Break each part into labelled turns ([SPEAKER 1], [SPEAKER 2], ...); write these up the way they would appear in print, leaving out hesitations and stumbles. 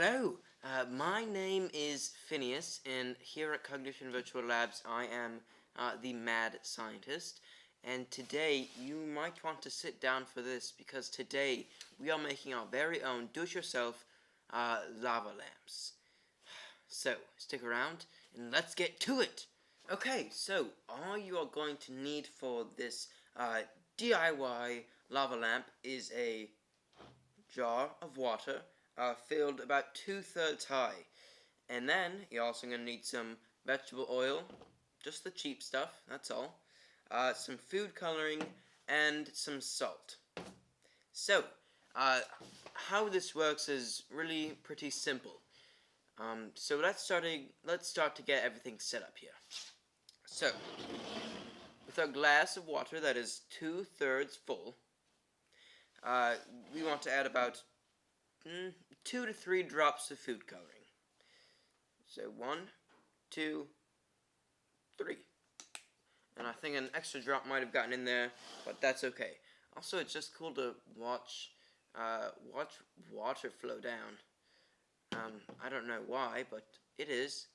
[SPEAKER 1] Hello, my name is Phineas, and here at Cognition Virtual Labs, I am the mad scientist. And today, you might want to sit down for this, because today we are making our very own do-it-yourself lava lamps. So, stick around, and let's get to it! Okay, so, all you are going to need for this DIY lava lamp is a jar of water, filled about 2/3 high. And then you're also going to need some vegetable oil, just the cheap stuff, that's all, some food coloring, and some salt. So, how this works is really pretty simple. So let's start to get everything set up here. So, with a glass of water that is 2/3 full, we want to add about 2 to 3 drops of food coloring. So 1, 2, 3. And I think an extra drop might have gotten in there, but that's okay. Also, it's just cool to watch water flow down. I don't know why, but it is.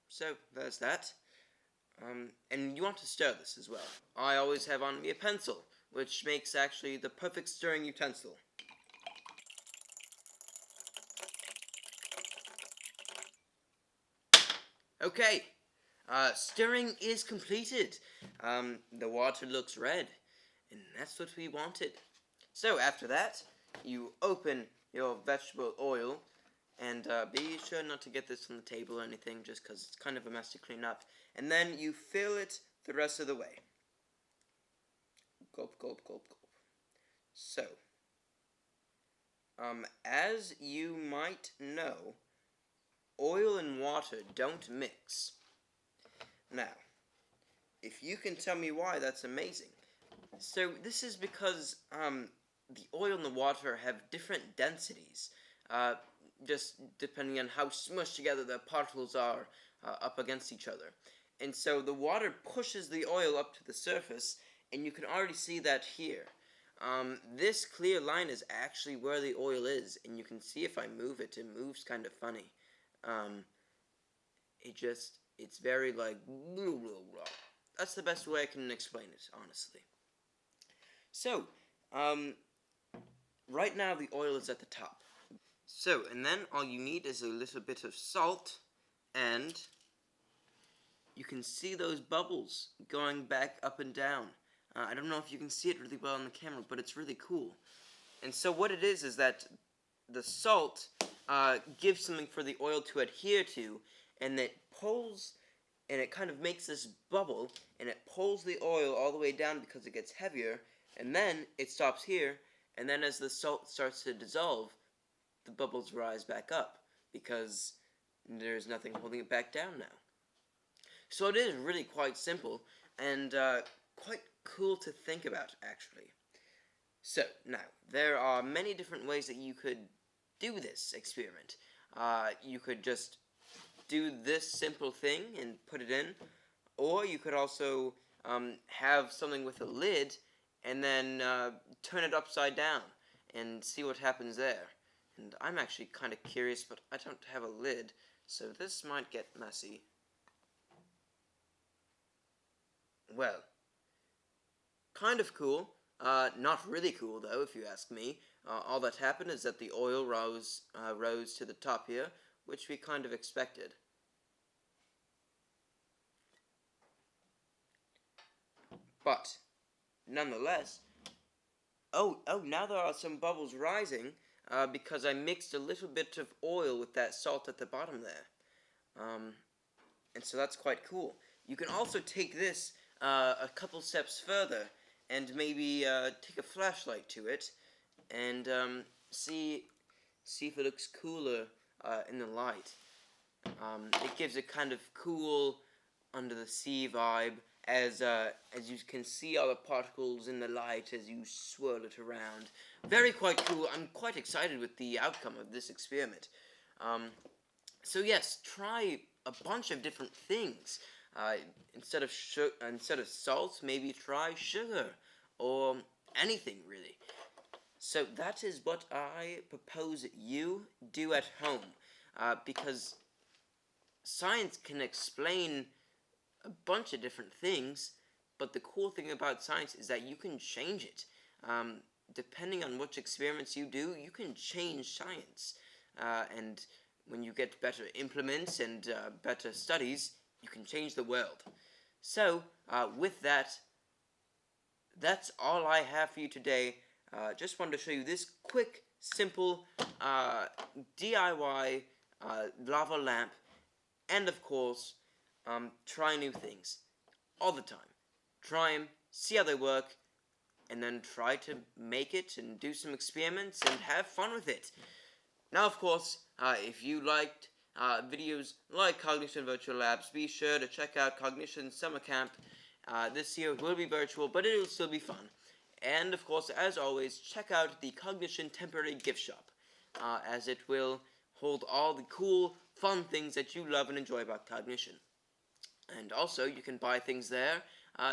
[SPEAKER 1] So there's that. And you want to stir this as well. I always have on me a pencil, which makes actually the perfect stirring utensil. Okay, stirring is completed. The water looks red, and that's what we wanted. So after that, you open your vegetable oil, and be sure not to get this on the table or anything, just because it's kind of a mess to clean up. And then you fill it the rest of the way. Gulp, gulp, gulp, gulp. So, as you might know, oil and water don't mix. Now, if you can tell me why, that's amazing. So this is because the oil and the water have different densities, just depending on how smushed together the particles are up against each other. And so the water pushes the oil up to the surface, and you can already see that here. This clear line is actually where the oil is, and you can see if I move it, it moves kind of funny. It's very like, blah, blah, blah. That's the best way I can explain it, honestly. So, right now the oil is at the top. So, and then all you need is a little bit of salt, and you can see those bubbles going back up and down. I don't know if you can see it really well on the camera, but it's really cool. And so what it is that the salt gives something for the oil to adhere to, and it pulls, and it kind of makes this bubble, and it pulls the oil all the way down because it gets heavier, and then it stops here, and then as the salt starts to dissolve, the bubbles rise back up, because there's nothing holding it back down now. So it is really quite simple, and quite cool to think about, actually. So, now, there are many different ways that you could do this experiment. You could just do this simple thing and put it in, or you could also have something with a lid and then turn it upside down and see what happens there. And I'm actually kind of curious, but I don't have a lid, so this might get messy. Well, kind of cool. Not really cool, though, if you ask me. All that happened is that the oil rose to the top here, which we kind of expected. But, nonetheless, now there are some bubbles rising, because I mixed a little bit of oil with that salt at the bottom there. And so that's quite cool. You can also take this a couple steps further, and maybe take a flashlight to it, and see if it looks cooler in the light. It gives a kind of cool, under the sea vibe, as you can see all the particles in the light as you swirl it around. Very quite cool. I'm quite excited with the outcome of this experiment. So yes, try a bunch of different things. Instead of salt, maybe try sugar, or anything really. So that is what I propose you do at home, because science can explain a bunch of different things, but the cool thing about science is that you can change it. Depending on which experiments you do, you can change science. And when you get better implements and better studies, you can change the world. So, with that, that's all I have for you today. Just wanted to show you this quick, simple DIY lava lamp, and of course, try new things all the time. Try them, see how they work, and then try to make it and do some experiments and have fun with it. Now, of course, if you liked videos like Cognition Virtual Labs, be sure to check out Cognition Summer Camp. This year will be virtual, but it will still be fun. And, of course, as always, check out the Cognition Temporary Gift Shop, as it will hold all the cool, fun things that you love and enjoy about Cognition. And also, you can buy things there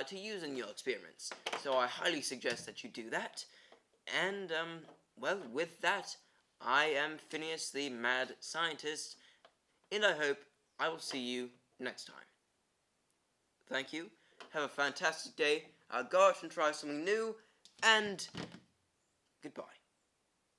[SPEAKER 1] to use in your experiments. So I highly suggest that you do that. And, well, with that, I am Phineas the Mad Scientist, and I hope I will see you next time. Thank you. Have a fantastic day. Go out and try something new, and goodbye.